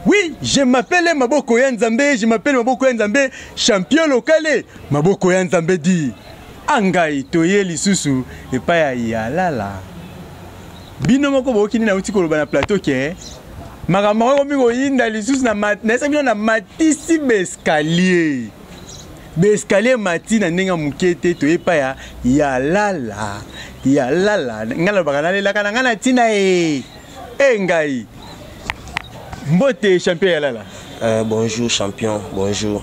Oui, je m'appelle Maboko Yanzambe, je m'appelle Maboko Yanzambe, champion local. Maboko Yanzambe dit Angai toye lisusu et pas ya lala. Bino moko boki na uti koloba na plateau ke. Makamako ko mingo yinda lisusu na matisi bescalier. Bescalier mati na ndenga mukete toye pa ya lala. Ya lala. Ngala bakana le lakana ngana tina ngai. Mbote champion ya lala. Bonjour champion, bonjour.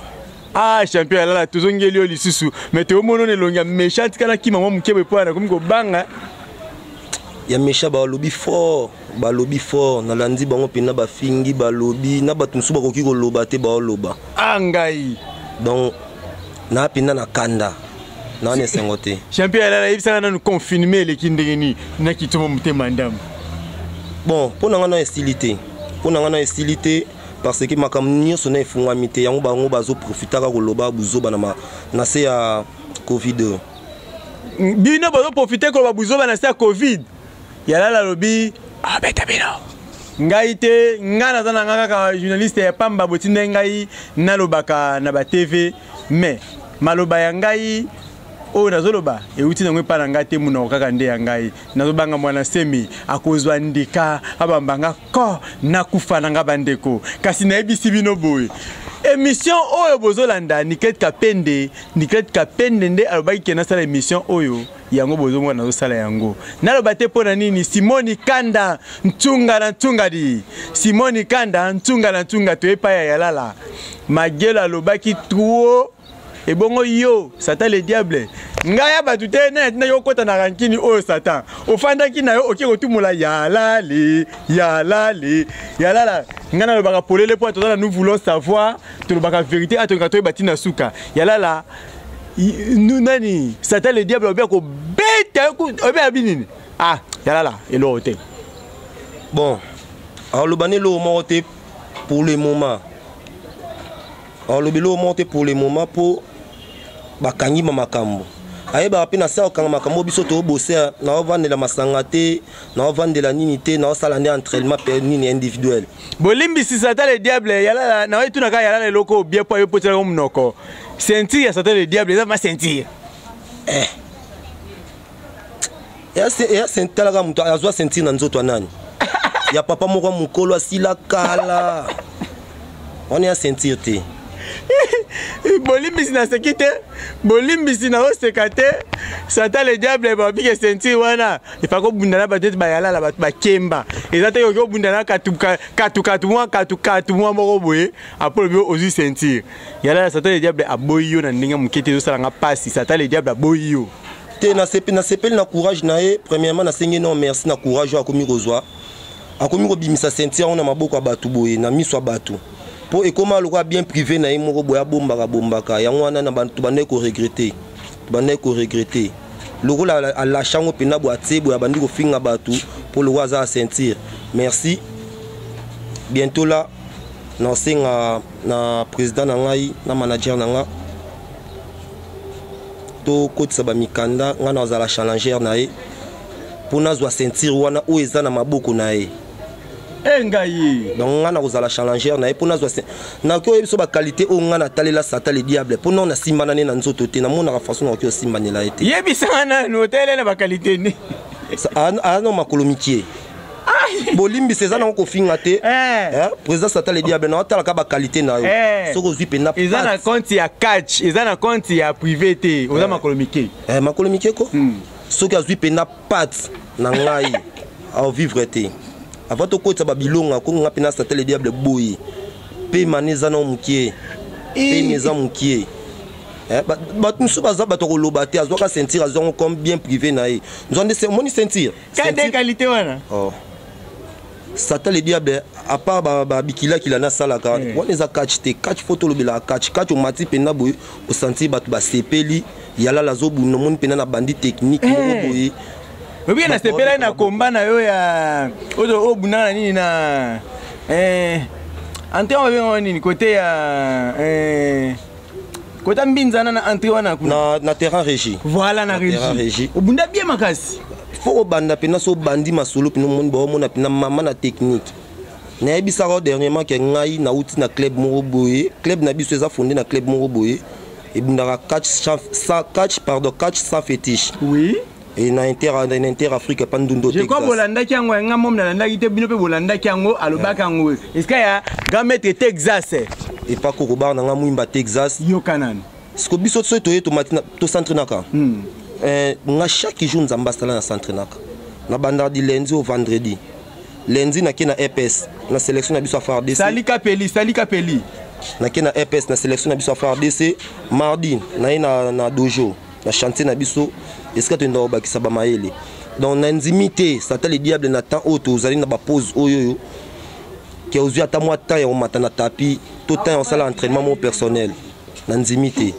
Ah champion ya lala tozongeli o lisusu mais te omono ne longa méchant kana ki mama mukebe po na komiko banga. Ya méchant ba lobby fort, na landi bango pena ba fingi ba lobby na batu nsuba koki ko loba te ba loba. Angai. Donc na pena na kanda. Na ne sengote. Champion ya lala ibisa na nous confirmer le kindengeni na kitomo mutema ndamu. Bon, pour na hostilité. Pour na hostilité parce que makamni sona ifungwamite yango bango bazo profiter ka koloba buzoba na se ya Covid. Bino bazo profiter ko buzoba na se ya Covid. Yala la lobby beta bino. Ngai te ngana zana ngaka ka journaliste ya pamba botinde ngai nalobaka na ba TV mais maloba ya ngai o nazoloba euti na ngwe pa ngate muna okaka nde ya ngai nazobanga mwana semi akozwa ndika abambanga ko nakufa na ngabandeko kasi na ebisi bino boy émission oyo bozolanda Niket Kapende nde alobaki kena sala émission oyo yango bozomwa nazo sala yango naloba te pona nini Simoni Kanda ntunga di Simoni Kanda ntunga to epa ya lala magela alobaki tuo ebongo yo Satan le diable ngaya batute na yo kota na rankini oyo Satan ofanda ki na yo oki kotumula ya lala ngana lobaka polele po tozala nous voulons savoir to lobaka vérité atonga to batina suka ya lala nous nani Satan le diable obia ko beta ko obia binini ya lala elo hotel bon alors le bané lo monté pour le moment pour le moment pour bakangi makambo ayeba pe na sa okanga makambo biso to bosser na ovandela masanga te na ovandela nini te na osala ndi entraînement nini individuel bolimbi si Satan le diable yala na wetu na ka yala loko bien po yo potela munoko sentir ya Satan le diable ça va sentir ya sentir la muto azwa sentir na nzoto nani ya papa moko mukolo asila kala on est à sentir te bolimbi na sekite bolimbi na osekate Satan le diable ba bike sentir wana ifako bundana ba tete ba yala la ba kemba ezate yo bundana katu mwa moko boye apolo bio ozu sentir yala Satan le diable aboyo na ndinga mukete zo sala nga pasi Satan le diable aboyo te na sepeli na courage na e premièrement na sengi non merci na courage akomi kozwa akomi ko bimisa sentir on na maboko batu boye na miso batu pour ekoma lokwa bien privé na imoko boya bombaka yango wana na bantu bane ko regretter loko la chango pena bo atse boya bandi ko finga batu pour le waza sentir merci bientôt là na senga na président na ngai na manager na nga to kotisa ba mikanda nga na za la challenger na e pour na zo sentir wana o eza na maboko na e engayi donc ngana kozala challenger na epona zo na ko biso ba qualité o ngana talela Satan le diable pona na simbana ne na nzoto te na mona ka façon na ko simbanela ete yebisana no talela ba qualité ne no makolomikie bolimbi seza na ko finga te président Satan le diable na otala ka ba qualité na yo soko zwi pe na ezana compte ya catch ezana compte ya privé te oza makolomikie makolomikie ko soki azwi pe na pat na ngai au vivre te avant to kota babilonga ko nga pena Satan le diable boy pe maneza na mukie pe meza mukie bat nous baza bato ko lobate azwa ka sentir azwa comme bien privé na e nzonde c'est moni sentir quelle qualité wana Satan le diable à part ba bikila kila na sala ka wana za catch te catch photo lobela catch o mati pena boy o sentir bato ba sepeli yala la zo bu no moni pena na bandi technique mo boy mais bien na sepela na combat na yo ya o bunana nini na entrée on va nini côté ya côté mbinzana na entrée wana na terrain régie voilà na régie o bunda bien makasi faut banda pena so bandi masolo pena mon bo mona pena mama na technique nayebisaka dernièrement ke ngai nauti na club moko boye club na biso eza fondé na club moko boye ebundaka catch sans fétiche. Oui. Et na Inter Afrique pas ndundo Texas. Je crois bolanda ki yango nga mom na landa ki te bino pe bolanda ki yango alobaka yango. Est-ce qu'il y a grand maître Texas et pas Korobar na nga muimba Texas. Yo kanan. Sko biso so to yeto matina to centre naka. Nga chaque jour nzamba sala na centre naka. Na banda di lundi au vendredi. Lundi na ki na EPS na sélection na biso afar DC. Sali Kapeli. Na ki na EPS na sélection na biso afar DC. Mardi na dojo na chantier na biso. Est-ce que tu n'as pas ça bamaele donc na nzimité ça t'a le diable na temps auto vous allez na ba pause oyo qui aux yeux à moi temps et on matana tapis tout temps on sala entraînement mon personnel na nzimité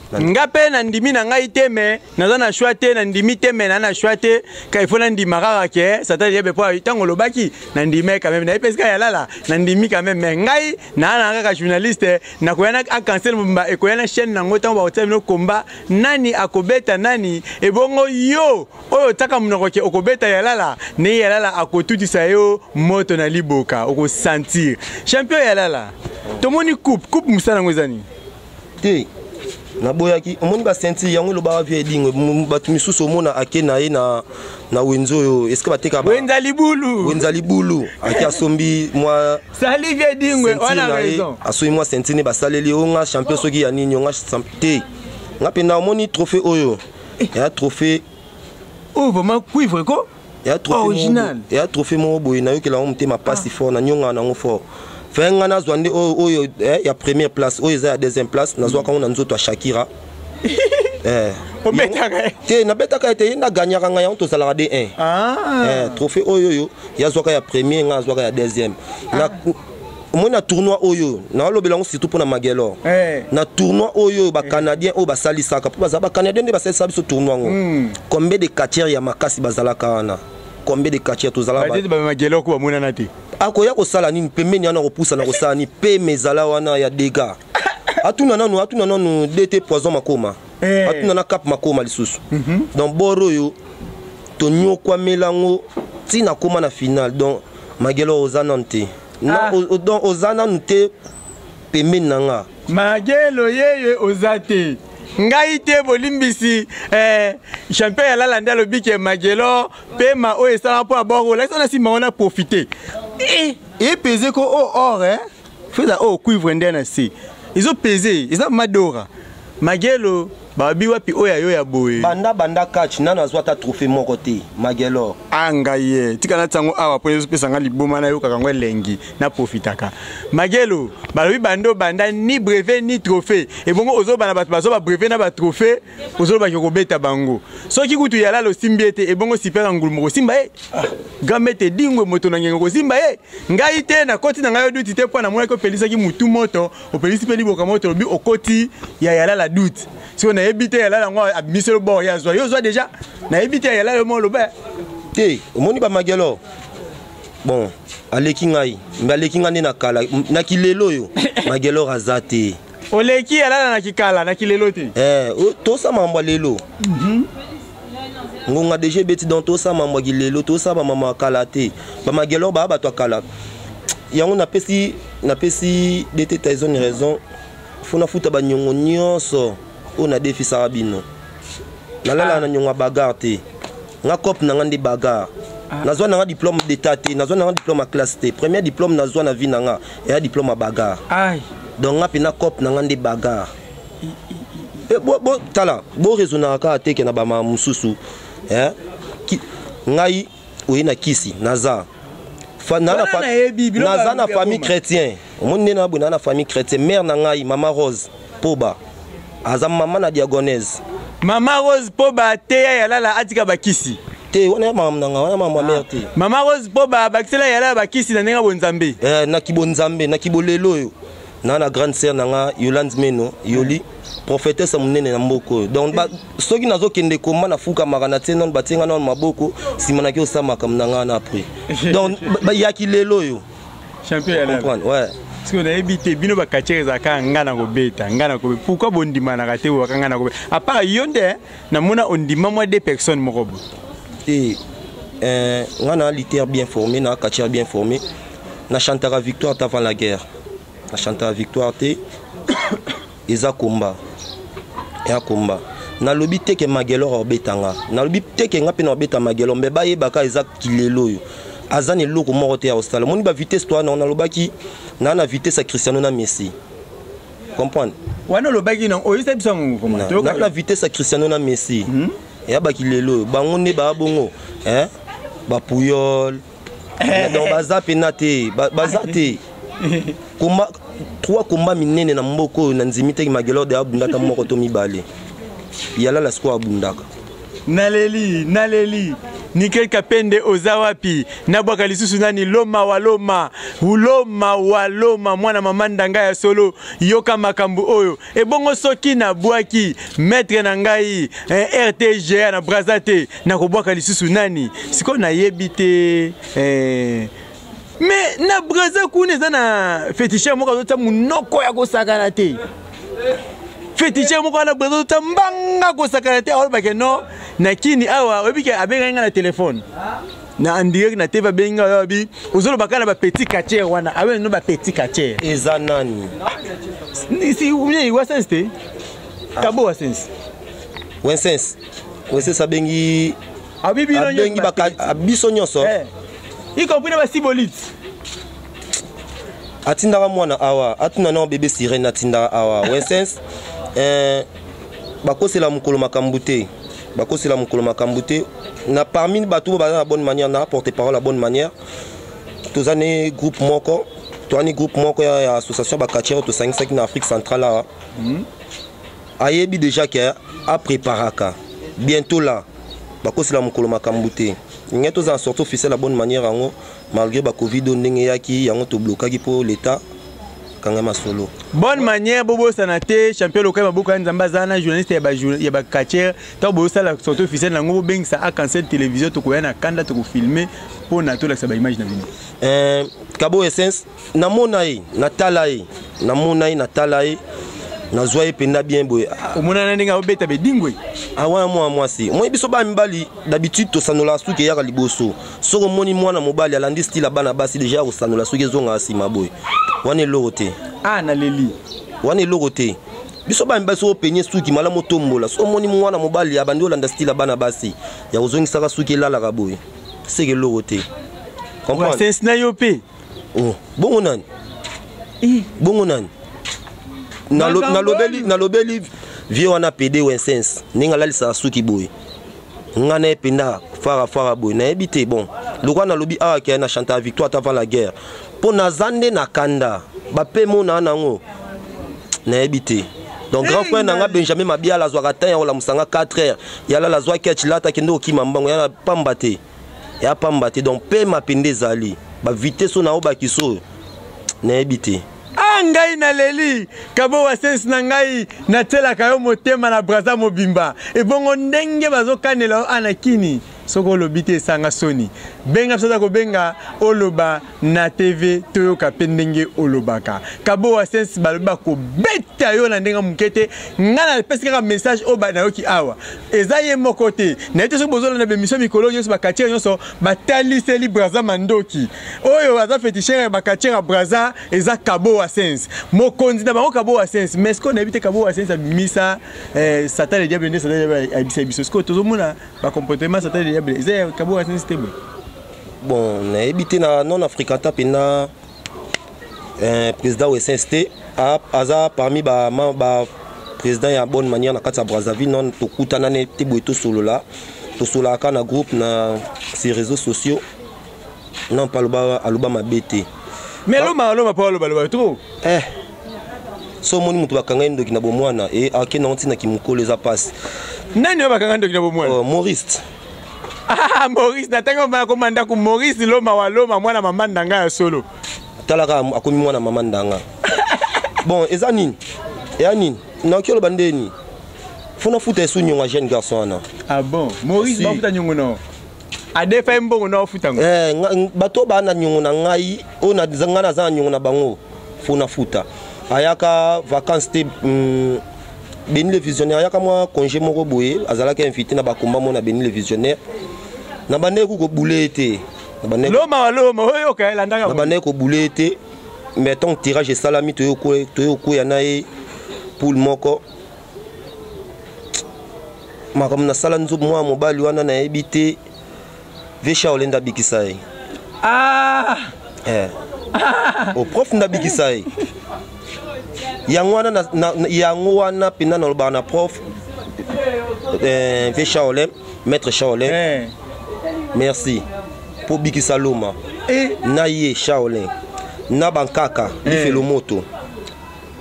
ngape na ndimi na ngai te me naza na choix te na ndimi te me na choix te ka il faut na ndimaka ke ça t'a diable pour tango lobaki na ndimi quand même na parce que ya là na ndimi quand même mais ngai na ka journaliste na koyana a cancel mba e koyana chaîne na ngota ba hotel no combat nani akobeta nani e bongo yo oyo taka munoko ke okobeta ya là ne ya là akotutisa yo moto na liboka oko sentir champion ya là to moni coupe musana ngozani te na boyaki omoni ba sentir yango lo ba vie dingwe batu misusu omona ake na ye na wenzo yo est-ce que bateka ba wenza libulu ake asombi moi sali vie dingwe on a raison asombi moi sentir ne ba saleli onga champion soki ya nini onga te nga pena omoni trophée oyo ya trophée oh vraiment cuivre ko ya trophée original ya trophée mo boy na yo ke la on ma passe fort na nyonga na ngo fort Fenga na zwande oyo ya première place oyo za ya deuxième place na zwa kango na nzoto a Shakira o betaka te na betaka te na gagnaka nga ya to sala de 1 trophée oyo ya zwa ka ya premier nga zwa ka ya deuxième na moi na tournoi oyo na lobela ngo surtout pour na Magelor na tournoi oyo ba canadien o ba salisaka pour ba canadien de ba salisa biso tournoi ngo combien de catcheurs ya makasi bazalaka na combien de catcheurs to zala ba Magelor ko ba mona na te akoya ko sala nini pembeni yana ko poussa na ko sala ni pe mezala wana ya dégâts atuna nanu DT poison makoma atuna na cap makoma lisusu donc boro yo to nyokwa melango tina koma na final donc Magelor ozanante na donc ozanante pembeni nanga Magelo yeye ozate ngai te bolimbisi champion ya la landa lobike Magelor pema o esala po aboro la sona si maona profiter et peser ko or fait ça au cuivre ndena si ils ont pesé ils ont madora Magelo babi wapi oya yo ya boye banda catch nana azwa ta trophée mon côté Magelor angaye tikana tsango awa po yeso pesa ngali boma na yo kakangwe lengi na profitaka Magelo babi banda ni brevet ni trophée et bongo ozo bana bato bazo ba brevet na ba trophée ozo ba ko beta bango soki kutu yala lo simbiete et bongo sipera ngulmo ko simba gamete dingwe moto na ngengo ko simba ngai te na koti na ngai duti te po na mona ko pelisa ki mutu moto o pelisi peli boka moto bi okoti ya yala la doute si on a évité là la moi admission le bon ya zo yo zo déjà na évité là le mo le ba te omoni ba Magelor bon aleki ngai mba aleki ngane na kala na kilelo yo Magelor azate oleki là na kikala na kilelo te to sa mambo lelo ngonga déjà beti dans to sa mambo kilelo to sa mama kala te ba Magelor ba to kala yango na pesi DT Tyson raison fona futa ba nyongo nyonso on a défi sarabino na lala na nyonga bagarre te nga cop na ngandi bagarre nazwa na diplôme d'état te nazwa na diplôme à classe te premier diplôme nazwa na vie nanga et diplôme à bagarre donc nga pina cop na ngandi bagarre bo tala bo raisonner ka te ke na ba mususu ngai oyi na kisi naza naza na famille chrétien omoni na buna na famille chrétien mère na ngai mama Rose Poba aza mama na diagonese mama Rose Poba te ya la atika bakisi te wana mama nanga wana mama mère te mama Rose Poba bakisela ya la bakisi na nenga bonzambe na kibonzambe na kibolelo yo na grande sœur nanga Yolande Meno Yoli prophétesse munene na mboko donc soki nazo kende koma na fuka makana te non batenga non maboko simana ki osama kam nanga na après donc ya kilelo yo champion ya la ouais parce qu'on a évité bino ba kachere za ka ngana ko beta ngana ko pourquoi bondima na kate wa ngana ko à part yonde na mona ondima moi deux personnes moko et ngana litière bien formé na kachere bien formé na chantera victoire avant la guerre na chantera victoire te eza combat ya combat na lobi te ke Magelor obetanga na lobi te ke nga pe na obeta Magelor mbe ba yebaka eza kilelo yo azani loko moko te ya ostala moni ba vitesse toi na lobaki na vitesse ya Cristiano na Messi comprendre wana lobaki non oyisa biso ngoma to na vitesse ya Cristiano na Messi ya ba kilelo bango ne ba bongo ba Puyol donc baza penate bazate combat 3 combats minene na mboko na nzimite ki Magelor de abundaka moko to mibale yala la squad abundaka naleli Nikel Kapende ozawapi nabwaka lisusu nani loma waloma mwana mama ndanga ya solo yoka makambu oyo ebongo soki na bwaki maître na ngai RTG na Brazate na kobwaka lisusu nani siko na yebite mais na Braza kuna za na féticheur moko zota munoko ya kosakana te féticheur moko na Braza zota mbanga kosakana te awo bake no na kini awa obike abenga na téléphone na en direct na TV benga yobi ozolo bakana ba petit quartier wana awe no ba petit quartier eza nani si unye wasense kabo wasense wensense abengi abengi baka abiso nyonso y compris ba sibolite atindaka mwana awa atuna na bébé sirène atindaka awa wensense bakosela mukolo makambute na parmi bato ba na bonne manière na porter parole la bonne manière tozane groupe moko ya association bakatière to 55 na Afrique centrale là ayebi déjà que a préparaka bientôt là bakosela mukolo makambute ngeto za sorte officielle la bonne manière yango malgré ba covid ndenge yaki yango to blocaki pour l'état kangama solo bonne manière bobo sanate champion local mabuka nzamba zana journaliste ya ba quartier ta bobo sala sorte officielle na ngo bengisa a cancel télévision to koyana kanda to ko filmer pour na to la sa ba image na bino Kabo Essence na monaï na talaï na zoye penda bien boy omona na ndinga obeta be dingwe awa moi si moi biso ba mbali d'habitude to sanola suki ya liboso soko moni mwana mobali alandi style bana basi déjà o sanola suki zonga asima boy wane lorote na leli wane lorote biso ba mbali so penye suki mala motombola so moni mwana mobali abandi olanda style bana basi ya ozongi saka suki lala ka boy seke lorote comprendre c'est sniper bongo nani na lobeli vie wana PD Wensense ninga lalisa suki boy ngana ependa fara boy na ebité bon lokwa na lobi a ka na chanta victoire avant la guerre po na zande na kanda ba pemo na nango na ebité donc grand frère nanga Benjamin Mabia la zwaka tan ya la musanga 4h ya la zwa ketch lata kendo ki mambango ya pambate donc pe mapende zali ba vitesse na obaki so na ebité ngai na leli Kabo Wasense na ngai na tela kayo motema na Braza mobimba ebongo ndenge bazokanela anakini soko lobite sanga soni benga psata ko benga oloba na TV toyoka pendenge olobaka Kabo Wasense baloba ko beta yo na ndenga mukete ngana pesika message oba na yoki awa ezaye mokote na ete so bozola na bemission mikolo nyonso bakatier nyonso bataliseli Braza mandoki oyo aza féticheur bakatier Braza eza Kabo Wasense mokonzi na bango Kabo Wasense mais ko na bite Kabo Wasense abimisa Satan le diable abisa biso sko tozomona ba comportement Satan le diable eza Kabo Wasense tebo bon na ebité na non africain tapena président OSST aza parmi ba président ya bonne manière na kati ya Brazzaville non to kutana ne tebo to solo là to solo aka na groupe na ces réseaux sociaux non paloba aloba mabete mais loma pa aloba trop so moni mutu bakanga ndoki na bomwana e akena ntina kimukolo eza passe nani bakanga ndoki na bomwana Maurice Maurice natango ba komanda ku Maurice loma mwana mama ndanga ya solo talaka akomi mwana mama ndanga bon eza nini na kiolo bandeni funa futa esu nyonga jeune garçon ana bon Maurice ba futa nyongo no adefa mbongo na futa ngo bato bana nyongo na ngai ona zangana za nyongo na bango funa futa ayaka vacances te Béni le visionnaire ayaka moi congé moko boye azalaka invité na bakomba mona Béni le visionnaire na bande ko boulé été loma oyo ka landanga bane ko boulete mettons tirage salami to ko yanae pour moko makam na sala nzo mwa mobali wana na ebité vesha olenda bikisai au prof nda bikisai yango wana pina na lobana prof vesha olem maître Shaolin merci pour bikisa loma na ye Shaolin na bankaka lifelo moto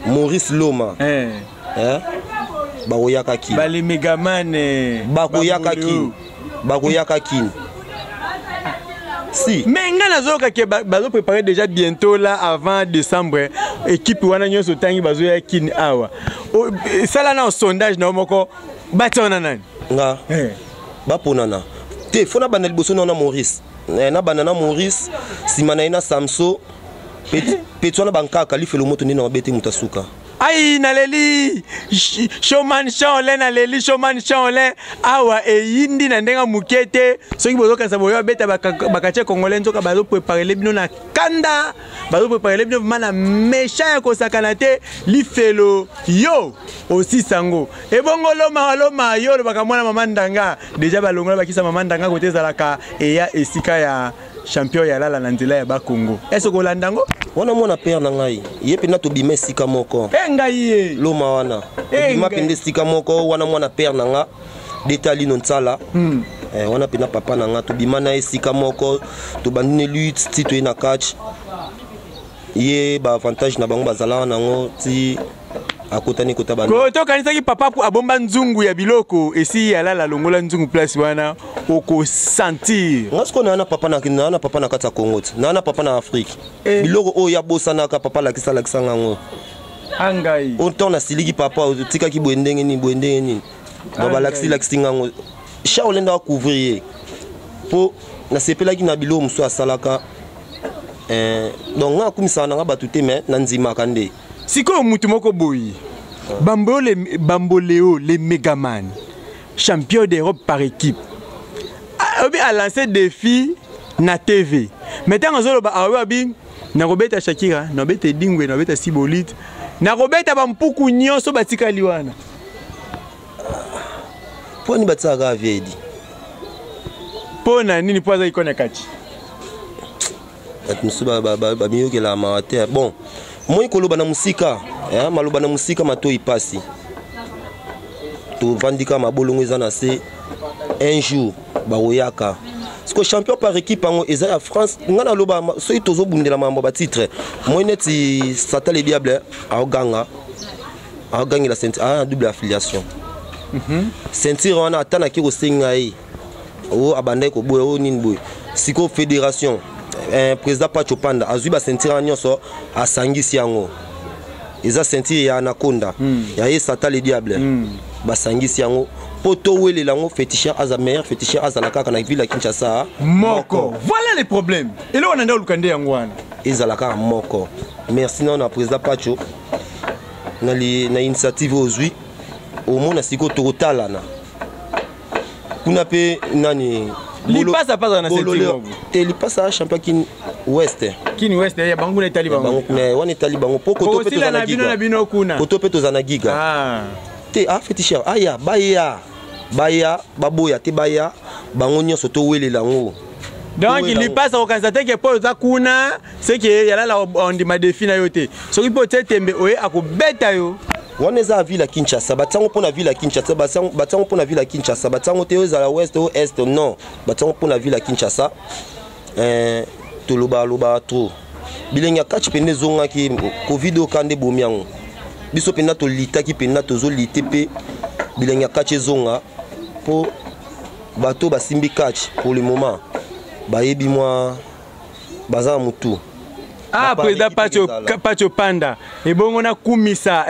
Maurice Loma bakoyaka ki bali megaman bakoyaka ki si mais nga nazoka ke bazo préparer déjà bientôt là avant décembre équipe wana nyonso tangi bazo ya kin awa sala na sondage na moko batona nani nga baponana te fona banali boso na Maurice na banana Maurice simana ina Samso petwana bankaka lifelo moto ndina wabete mutasuka ai naleli showman Shaolin naleli showman Shaolin awa eyindi na ndenga mukete soki bozo kanisa boyo beta bakache congolais nzoka bazo préparer le bino na kanda bazo préparer le bino mana méchant ya kosakana te lifelo yo aussi sango ebongo loma yo bakamwana mama ndanga déjà balongola bakisa mama ndanga kote zalaka eya esika ya champion ya lala na nzela ya ba Congo est-ce que landango wana mona père na ngai ye pena to bime sika moko ngai loma wana bima pende sika moko wana mwana père na nga detali non tsala wana pena papa na nga to bima na sika moko to bandine lutte ti to na catch ye ba avantage na bango bazala nango ti akotani kota bana ko to kanisa ki papa ku abomba nzungu ya biloko esi ya lala longola nzungu place wana oko sentir ngasko na papa na kata Congo na papa na Afrique biloko o ya bosana ka papa la kisala kisangango angai autant na siliki papa tika ki boendenge ni do balaxi la kisangango Shaolin da couvrir po na sepela ki na bilo muso asalaka donc nga kumisa na batute mais na nzima kande siko mutu moko boyi Bamboleo les Megaman champion d'Europe par équipe a lancé défi na TV maintenant on ba awabi na robeta Shakira na robeta Dingwe na robeta Sibolite na robeta bampuku nyonso batika liwana poni bataka vedi pona nini poza ikona kati atmusuba ba miyoke la mawate bon moi koloba na musika maloba na musika mato ipasi to vandika mabolongo ezana se un jour baoyaka parce que champion par équipe en eza ya France ngana loba so itozo bundela mambo ba titre moi neti satale diable a gagné la ceinture double affiliation ceinture wana atana ki ko sengai o abandai ko boy o nin boy siko fédération président Pacho Panda azui ba ceinture nyonso asangisi yango eza ceinture ya Anaconda ya ye satale diable basangisi yango poto wele lango féticheur aza meilleur féticheur aza la kaka na ville ya Kinshasa moko voilà les problèmes et là on anda lukande yango wana ezalaka moko merci na président Pacho na initiative ozui au mona siko totalana kuna pe nani lipasa pas na ceinture te lipasa champion Kin West ya bangu na Itali bangu mais wana Itali bangu poko to peto na giga na bino kuna koto peto za na giga te féticheur aya baya baboya te baya bango nyonso to wele lango donc il passe au constater que pour za kuna c'est que yala la on dit ma défi na yote so ki po tembe oye akobeta yo wana eza ville ya Kinshasa batango pona ville ya Kinshasa batango pona ville ya Kinshasa batango te za la ouest ou est non batango pona ville ya Kinshasa to loba trop bilenga catch pende zonga ki covid o kande bomiango biso penda to litaki penda to zo litepe bilenga catch zonga po bato basimbi catch pour le moment bayebi moi baza mutu président Pacho Panda et bongo na kumisa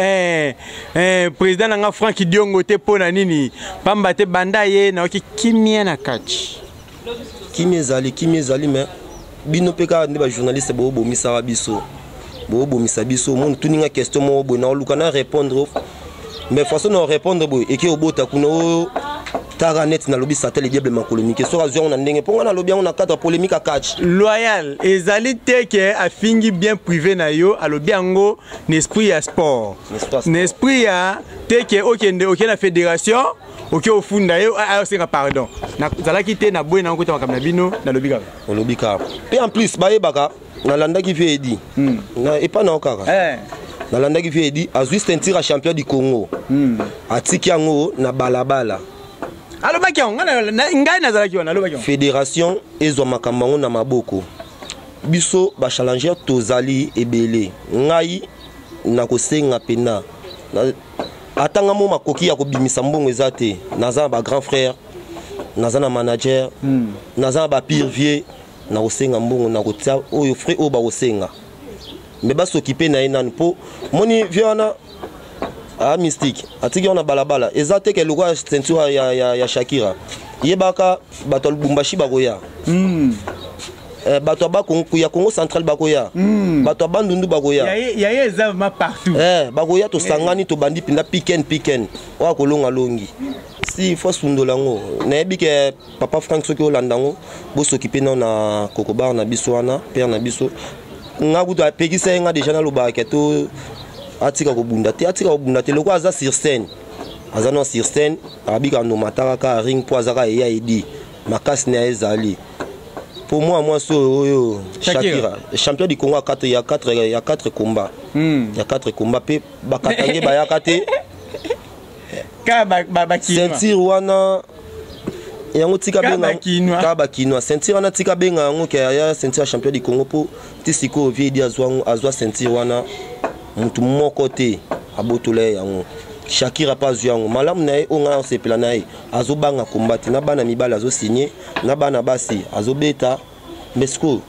président nga Franck Diongo te pona nini pamba te banda ye na kimia na catch kimia zali mais bino peka ne ba journaliste bo bomisa biso mon tuninga question mo bo na luka na répondre mais façon na répondre bo eke obota kuno tara net na lobby satellite diable makolomike so azwa on ndenge ponga na lobby on na cadre polémique à catch loyal ezali teke afingi bien privé na yo a lobby yango n'esprit ya sport n'esprit ya teke okende na fédération ok ofunda yo ayosenga pardon na zalaki te na boye na ngota makamna bino na lobby ka et en plus baye baka na landa ki vie edi na et pas na okaka na landa ki vie edi azwi ceinture champion du Congo atiki yango na balabala alobaki yango ngai nazalaki wana alobaki fédération ezwa makambo na maboko biso ba challenger tozali ebele ngai na kosenga pena atanga mo makoki ya kobimisa mbongo ezate naza ba grand frère naza na manager naza ba pire vieux na kosenga mbongo na kotia oyo frère o ba kosenga me ba s'occuper na enani po moni viana mystique atiki on a balabala ezate ke loko ceinture ya Shakira yebaka bato Lubumbashi bakoya bato bakongo ya Congo central bakoya bato bandundu bakoya ya ezama partout bakoya to sangani to bandi pinda piken wa kolonga longi si faut sundolango na yebi ke papa Frank soki olandango bo s'occuper na kokobar na biso wana père na biso ngakuto apekisa nga déjà na lobaka to atika kobunda te loko aza sur scène azana sur scène abika no mataka ka ring po azaka ya edi makasi na ezali pour moi so Shakira champion du Congo il y a 4 combats il y a 4 combats pe bakatange bayaka te ka ba ceinture wana yango tika benga ka bakino ceinture wana tika benga ngo ke ya ceinture champion du Congo po tisiko vie di azwa ceinture wana mutu moko te abotole yango Shakira pas yango malamu na ye onga sepela na ye azobanga kombati na bana mibala azo signer na bana basi azobeta mesko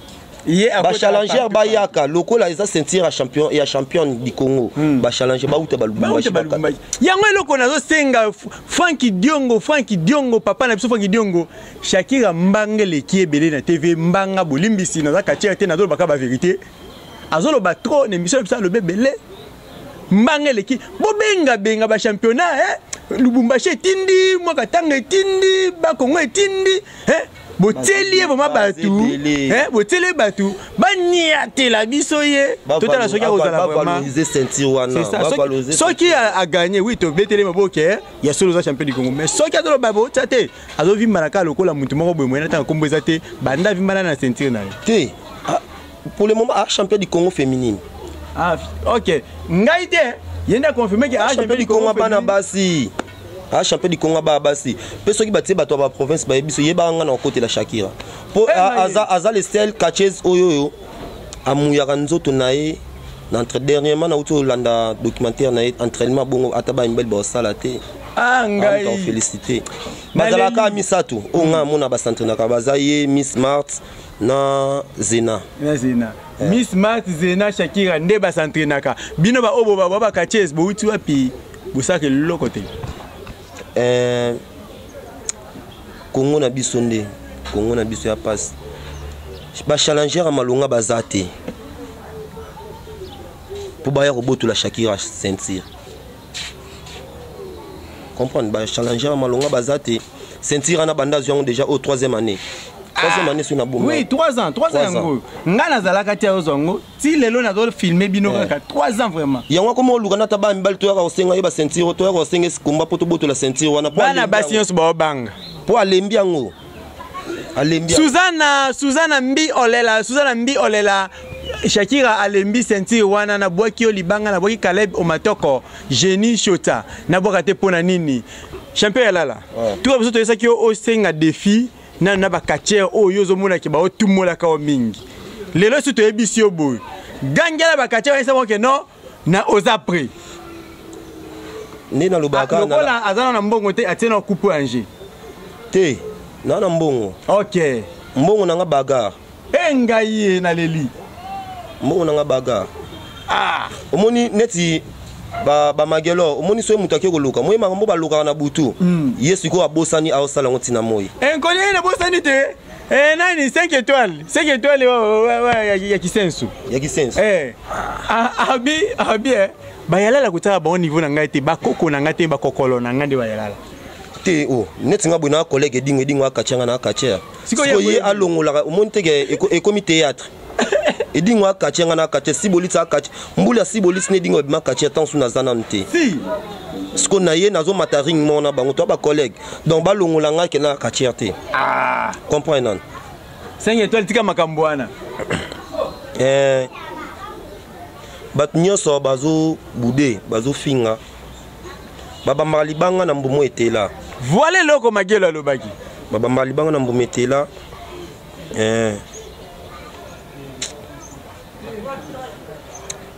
ba challenger ba yaka lokola eza ceinture ya champion du Congo ba challenger ba uta ba Lubumbashi yango eloko nazo senga Franky Diongo papa na biso Franky Diongo Shakira mbangele ki ebele na TV mbanga bolimbisi na zakati te na do baka ba vérité azolo ba trop émission ça le bébé mbangele ki benga ba championnat Lubumbashi tindi moi katanga tindi ba Congo tindi boteli vraiment boteli batu baniate la biso ye total na soki kozala vraiment valoriser ceinture wana soki a gagné oui to beteli maboke ya solo za champion du Congo mais soki azolo babo tate azo vimba na ka lokola mutu moko boye moyena tanga kombo ezate banda vimba na ceinture na te pour le moment champion du Congo féminine ok ngai te yenda confirmer que champion du Congo bana basi champion du Congo basi pe soki batie bato ba province ba biso yebanga na côté la Shakira po aza le sel catches oyo amuyaka nzoto nae na entre dernièrement na uto landa documentaire na entraînement bongo ataba imbel ba sala te ngai on féliciter bazalaka misato onga mona ba centre na kabazaye Miss Mart na Zena Miss Mart Zena Shakira nde ba centre naka bino ba obo ba catches bo uti wapi busaka loko te Congo na biso ya passe ba challenger malonga bazate pour baya roboto la Shakira ceinture comprendre ba challenger malonga bazate ceinture na banda ziongo déjà au 3e année sur na bomba oui 3 ans ngo ngana zalaka tia ozongo ti lelo na do filmer bino kaka 3 ans vraiment yango komo luka na taba mbali to ya kosenga yeba ceinture to ya kosenga sikumba poto boto la ceinture wana bana basi nyonso ba banga po alembi yango Suzana mbi olela Shakira alembi ceinture wana na boki olibanga na boki Caleb Omatoko Jenny Shota na boka te pona nini champion ya lala tout biso to esaki o senga défi na ba catcher oyo zomona ke ba otumola ka o mingi lelo so to ebisi oboy gangela ba catcher esa bonke no na ozapre ni na lubaka na azana na mbongo te atena coupe Angers te na mbongo OK mbongo na nga bagar engaye na leli mbongo na nga bagar omoni neti ba magelo omoni so mutake koluka moyi mango ba luka na butu yesu ko abosani awsala ngoti na moyi enkoni ne bosani te nani 5 étoiles ya kisensu abi bayalala kutaka ba niveau na ngai te bakoko na ngai te bakokolo na ngai de bayalala te o neti nga bona collègue dingo akachanga na akacher siko ye alongola o monte ke ekomi théâtre edingo akachanga na akacher sibolitsa akacher mbula sibolitsa ne dingo bima akacher tant suna zanante si siko na ye nazo mataring mona bango to ba collègue donc balongola nga ke na akacher te comprendre 5 étoiles tika makambwana bat nyoso bazo bude bazo finga baba malibanga na mbumo etela voilà loko magelo alobaki baba malibanga na mbumo etela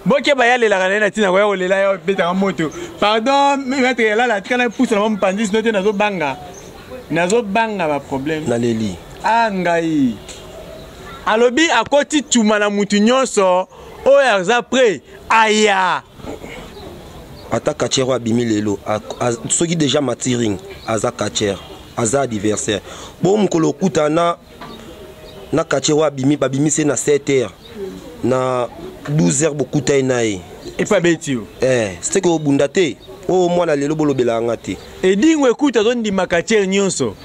boke bayalela kana na tina ko lela yo beta moto pardon maître là la tika pousse na mpandis note nazo banga ba problème na leli ngai alobi akoti tuma na mutu nyonso oyo aza pre aya ata kachero abimi lelo soki déjà matiring aza kacher aza adversaire bo mukolo kutana na kachero abimi babimi na 7h na 12h bokuta nae et pas betio c'est que obunda te o mwana lelo bolobela ngate edingwe kuta zo ndima kacher nyonso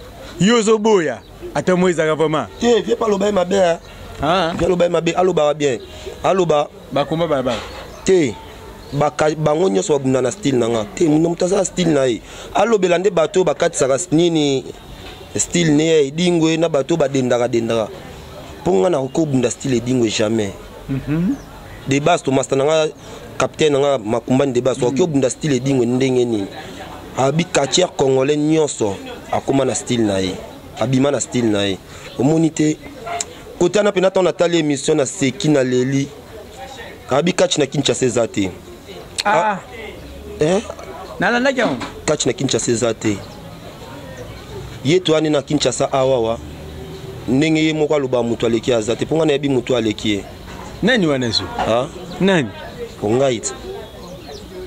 yozo boya ata moizaka vraiment viens pas loba mabe viens loba mabe aloba bien aloba bakoma baba te bango nyonso babunda na style nanga te muno mutaza style na ye alobela nde bato bakatisaka nini style ne edingwe na bato badendaka ponga na kokobunda style edingwe jamais de base to master nanga capitaine nanga makumbani de base okobunda style edingwe ndenge nini abi kacher congolais nyonso akoma na style na ye abima na style na ye omoni te côté na pena ton atali émission na seki na leli abi catch na Kinshasa ezate nalanda kyango catch na Kinshasa ezate ye to ani na Kinshasa awawa ndenge ye moko aloba mutu aleki azate ponga na yebi mutu aleki nani wanaso nani ongaita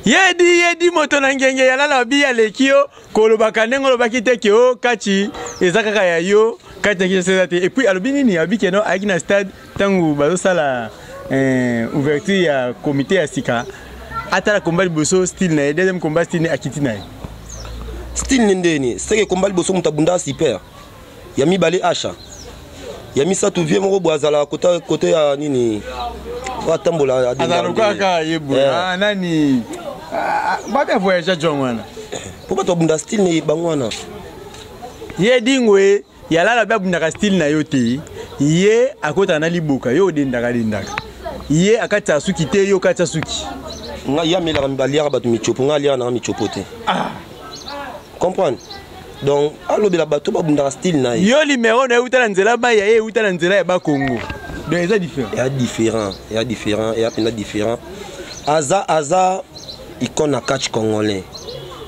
yedi moto na ngenge yalala bi alekio kolobaka ndenge olobaki te ke o kachi ezakaka ya yo kati na Kinshasa te et puis alobi nini abi keno aki na stade tangu bazosala ouverture ya comité ya sika atala combat liboso style na deuxième combat style akiti na style ndeni c'est que combat liboso mutabunda super ya mibale asha ya misatu vie moko bwazala côté ya nini watambola azalukaka yebo nani ba voyage jongwana po bato bunda style ne bangwana ye dingwe yalala ba bunda style na yo te ye akota na liboka yo dendaka ye akata suki te yo kata suki nga ya mela mbaliara batu michopo nga lia na michopo te comprendre donc alobela bato ba bunda style na yo numéro na utala nzela ba ya ye utala nzela ya ba Congo donc c'est différent il y a pena différent aza ikona catch congolais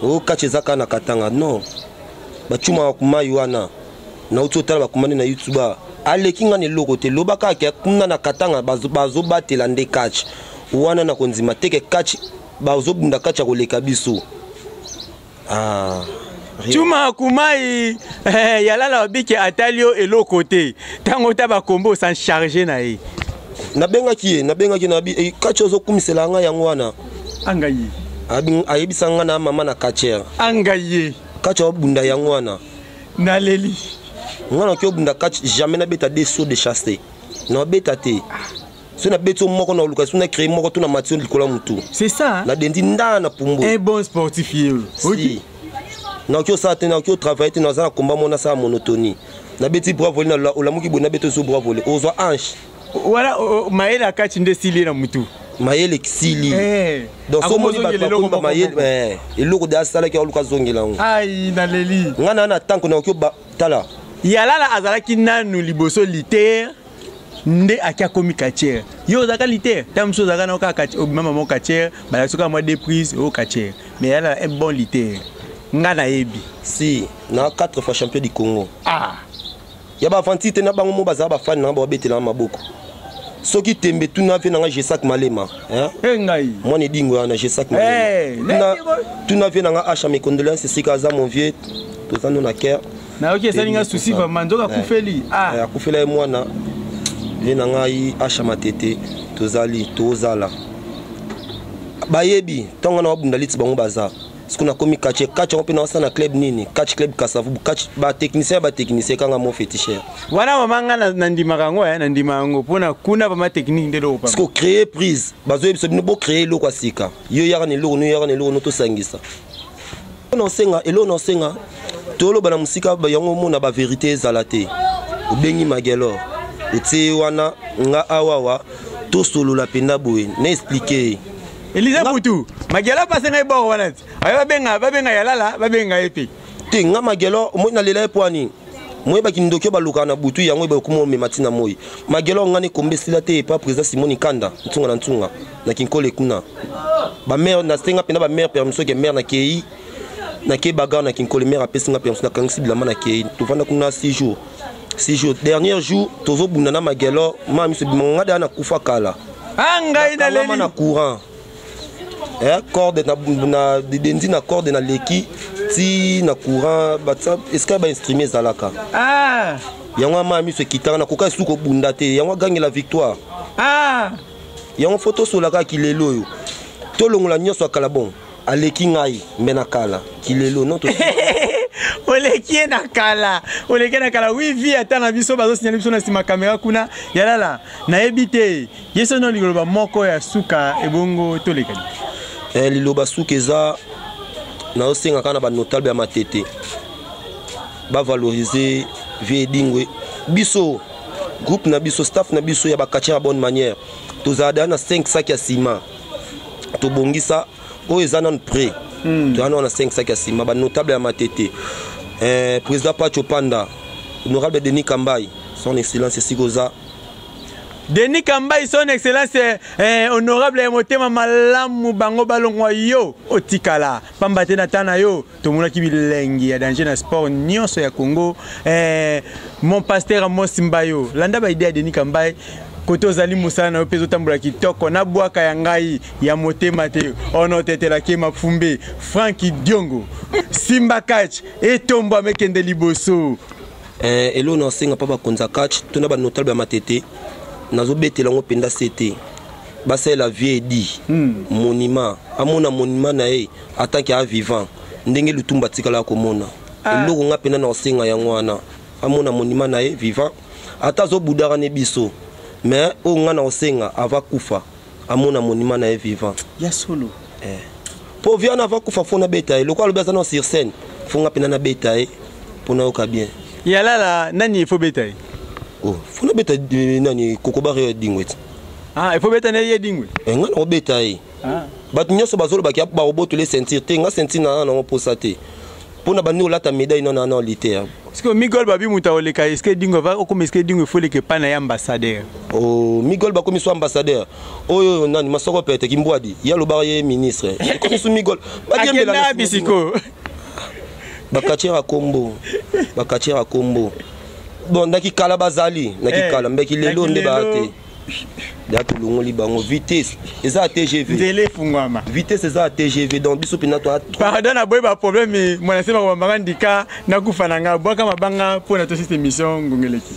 o catch ezaka na katanga non bachuma kuma yuana na utotala bakumane na YouTube aleki nga ne loko te lobaka ke kuna na katanga bazo batela nde catch wana na konzima teke catch bazo bunda catch koleka biso chuma kumai yalala biki atalio eloko te tango ta ba kombo sans charger na ye nabengaki na bi catch ozo kumisela nga yango wana angayi ayebisa nga na mama na catcher angayi catch obunda yango wana na leli ngana ki obunda catch jamais na beta des sauts de chasse na beta te so na beto moko na luka so na créer moko to na matio likola mutu c'est ça na dendi ndana pumbo un bon sportif oui na ki osate na ki travailler te na za combat mona sa monotonie na beti bravo na olamuki bona beto so bravo le ozwa ange voilà maela catch nde style na mutu mayele kisili donc so moni ba mayele eloko de asala ki oluka zongela ngo ai na leli ngana na tanko na ki ba tala yalala azalaki nanu liboso liter nde akia komi kacher yo zaka liter tamso zaka na ka kacher mama mo kacher bala soka mo déprise au kacher mais yala un bon liter ngana yebi si na 4 fois champion du Congo ya ba fantite na bango mo baza ba fan na ba betela maboko soki tembe tuna ve na Jesak Malema ngai moi ne dingo na Jesak Malema tuna ve na acha mes condoléances c'est kaza mon vieux tout ça non na cœur na ok ça ninga souci va mandoka kufeli kufela mwana ve na ngai acha matete tozali tozala bayebi tonga na bunda liti bango baza ce qu'on a commis catch on peut dans na club nini catch club Kasavu catch ba technicien kanga mo féticheur wana mamanga na ndima kango na ndima yango pona kuna ba ma technique ndelo pa parce que créer prise bazo biso bino bo créer lo kwa sika yo yaka ne lo no to sangisa on senga elo no senga tolo bana musika ba yango mona ba vérité ezalate ubengi magelo uti wana nga awawa to solo la penda boye na expliquer Elisa Boutou magelo passe ngai bo wana ayo babenga yalala babenga epi te nga magelo mo na lela epwani moi ba kindokyo ba luka na butu yango ba kumo me matina moi magelo ngani kombe sila te pa président Simoni Kanda ntunga na kinkole kuna ba mère na stenga pena ba mère permission ke mère na kei na ke bagarre na kinkole mère apesi nga permission na kangisi bilama na kei to vanda kuna 6 jours dernier jour tozo bunana magelo mami se bimanga da na kufa kala ngai na leli na courant corde na dendi na corde na leki ti na courant batsa eska ba instrument zalaka yango mami se kitanga na koka suko bunda te yango gagner la victoire yango photo solaka kilelo yo to longola nyoso akala bon aleki ngai mena kala kilelo non to oleki na kala oui vi atana biso bazo signaler biso na sima caméra kuna yalala na ebite yeso no ligoloba moko ya suka ebongo tolekani liloba suka eza na osenga kana ba notable ya matete ba valoriser vie dingwe biso groupe na biso staff na biso ya ba katia à bonne manière tozada na 5 sacs ya ciment to bongisa o ezana prêt to ana na 5 sacs ya ciment ba notable ya matete président Pacho Panda honorable Denis Kambai son excellence Sigoza Denis Kambai son excellence honorable motema malamu bango balongwa yo otikala pambate na tana yo tomuna kibilengi ya danger na sport nyonso ya Congo mon pasteur Mosimba yo landa ba idée ya Denis Kambai koto zali musana na pezo tambula kitoko na bwaka ya ngai ya motema te ono tetela ke mafumbe Frankie Diongo Simba catch etombo amekende liboso elo na senga papa konza catch tona ba notable ya matete nazo betela ngo penda CT basa la vie dit monument amona monument na e atanke a vivant ndenge lutumba tikala ko mona eloko nga pena na senga yango wana amona monument na e vivant ata zo budara ne biso mais o nga na senga ava kufa amona monument na e vivant ya solo po viana ava kufa fona beta e lokwa lobeza na sur scène fonga pena na beta e pona oka bien yalala nani fo beta e fona beta nani kokobare dingwet il faut beta ne dingwe nga na beta e bat nyoso bazolo bakia ba roboto le sentir te nga sentir na na posa te pona bandi olata médaille non na liter parce que Migol babi muta oleka est-ce que dingo va comme est-ce que dingo faut que pana ya ambassadeur Migol ba comme so ambassadeur oyo nani masoko pete kimbwadi ya lobare ye ministre comme so Migol ba diembela na bisiko bakachera kombo bon naki kala bazali naki kala mbeki lelo nde baate dato longoli bango vitesse eza TGV ndele fungwama vitesse eza TGV donc biso pina to pardon na boy ba problème mwana sema kwa mbangandika na kufa na nga bwaka mabanga pona to system mission ngongeleki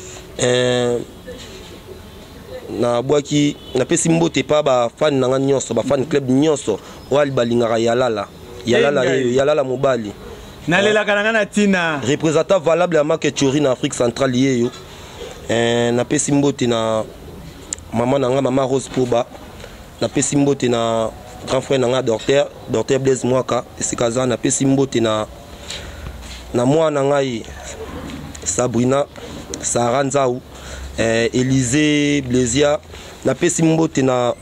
na bwaki na pesi mbote pa ba fan na nyonso ba fan club nyonso wali balingaka yalala mobali nalela kana na tina représentant valable ya marque Chori na Afrique centrale yeyo na pesi mbote na maman nanga mama Rose Poba na pesi mbote na grand frère nanga docteur Blaise Mwaka esikaza na pesi mbote na mwana ngai Sabrina Sara Nzau Élysée Blaisia na pesi mbote na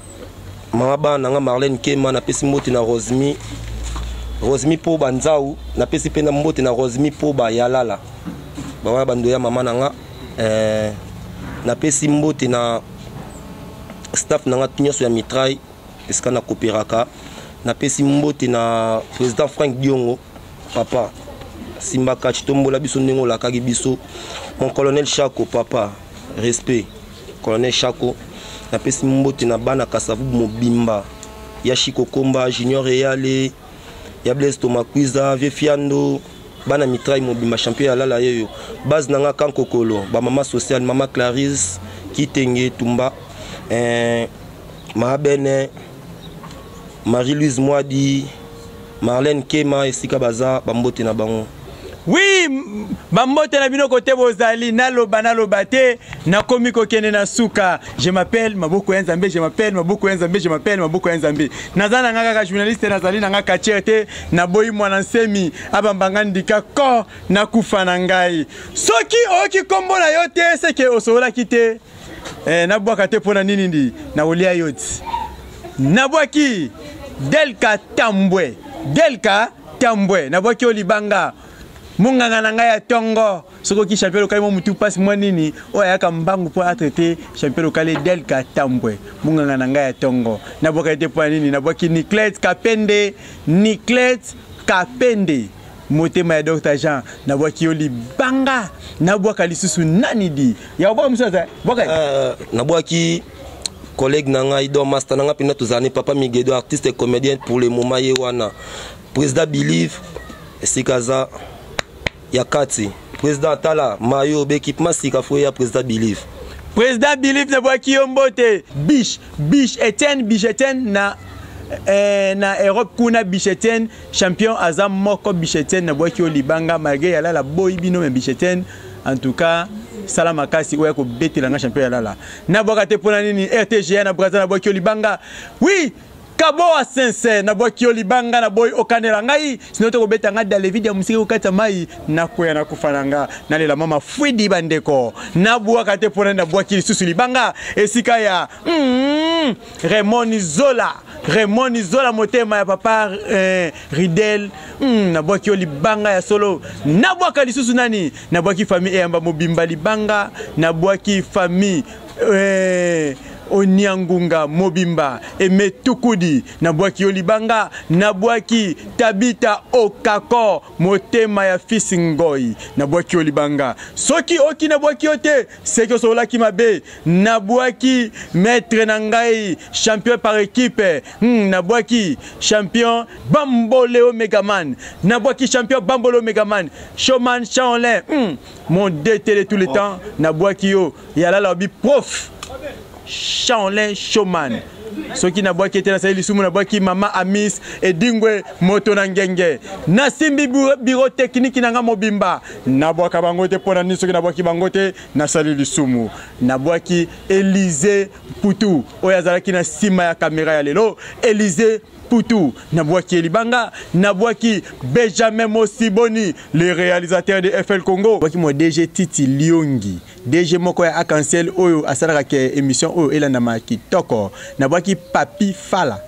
mama ba nanga Marlène Kema na pesi mbote na Rosmi Poba Nzau na pesi pena mbote na Rosmi Poba Yalala bawa bandoya mama nanga na pesi mbote na staff nanga nyonso ya mitraille eska na kopéraka na pesi mbote na président Frank Diongo papa Simba catch tombola biso ndenge olakaki biso mon colonel Chako papa respect colonel Chako na pesi mbote na bana Kasavu mobimba ya Chiko Komba Junior Eyale ya Blaise Tomakwiza Vefiando bana mitraille mobimba champion ya lala yeyo base nanga kankokolo ba mama social mama Clarisse Kitenge Tumba Mahabene Marie-Louise Mwadi Marlène Kema esika baza bambote na bango. Oui, bambote na bino kote bozali naloba te nakomi kokende na suka. Je m'appelle Maboko Nzambe, je m'appelle Maboko Nzambe, je m'appelle Maboko Nzambe. Nazana nga kaka journaliste nazali nga kachete na boyi mwana nsemi abambanga ndika ko na kufa na ngai. Soki oki kombo na yo te seke osola kite. Na bwaka te pona nini ndi na olia yoti. Na bwaki Delka Tambwe. Delka Tambwe na bwaki olibanga. Munganga na ngai ya tongo soko ki champion local mo mutu passe moi nini o ya ka mbangu po a traiter champion local Delka Tambwe munganga na ngai ya tongo na boka ete po nini na boki Niclet Kapende motema ya Dr Jean na boki oli banga na boka lisusu nani di ya boka musaza boka na boki collègue na ngai do master na ngai pina tozani papa Migedo artiste et comédien pour le moment yewana président Believe esikaza Yakati, président Tala, Mayo, équipement Sika Fouya, président Believe. Président Believe na boaki yombote, Biche Etienne na Europe kuna Biche Etienne, champion Azam Moko Biche Etienne na boaki olibanga malgré yala la boy bino mais Biche Etienne, en tout cas, Salama Kasi oya ko beti la champion yala. Na boka te pona nini RTG na Brazza na boaki olibanga. Oui! Kabo a sincère na boki olibanga na boy okanela ngai sino to kobeta nga dans les vidéos musiki okata mai na koya na kufananga na lela mama Fwidi bandeko na bua kate pona na boki lisusu libanga esika ya Raymond Zola motema ya papa Ridel na boki olibanga ya solo na boka lisusu nani na boki famille eyamba mobimba libanga na boki famille Oniangunga Mobimba Emetukudi Nabwaki Olibanga Nabwaki Tabita Okako motema ya Fisingoi Nabwaki Olibanga soki oki nabwaki ote seki osolaki mabe nabwaki maître nangai champion par équipe nabwaki champion Bamboleo Megaman nabwaki champion Bamboleo Megaman Showman Chaolin mon DT de tout le temps nabwaki yo yala la bi prof Shaolin Showman soki na boaki ete na sali sumu na boaki mama Amis edingwe moto na ngenge na simbi bureau technique nanga mobimba na boaka bangote pona ni soki na boaki bangote na sali lisumu na boaki Élysée Poutou oyazalaki na sima ya caméra ya lelo Élysée Poutou, Nabwaki Elibanga, Nabwaki Benjamin Mosiboni, le réalisateur de FL Congo. Nabwaki mo DG Titi Liongi, DG moko ya Arc-en-Ciel oyo asalaka ke émission oyo elandama kitoko. Nabwaki Papi Fala,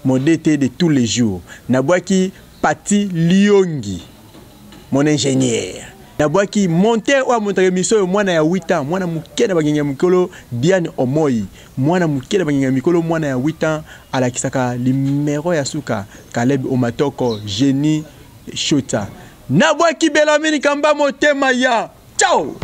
mon DT de tous les jours. Nabwaki Pati Liongi, mon ingénieur. Nabwaki monter ou monter émission mwana ya 8 ans mwana mukena bagenge mikolo Diane Omoi mwana mukena bagenge mikolo mwana ya 8 ans ala kisaka numéro ya suka Caleb Omatoko Génie Shota Nabwaki Belamini Kamba motema ya ciao.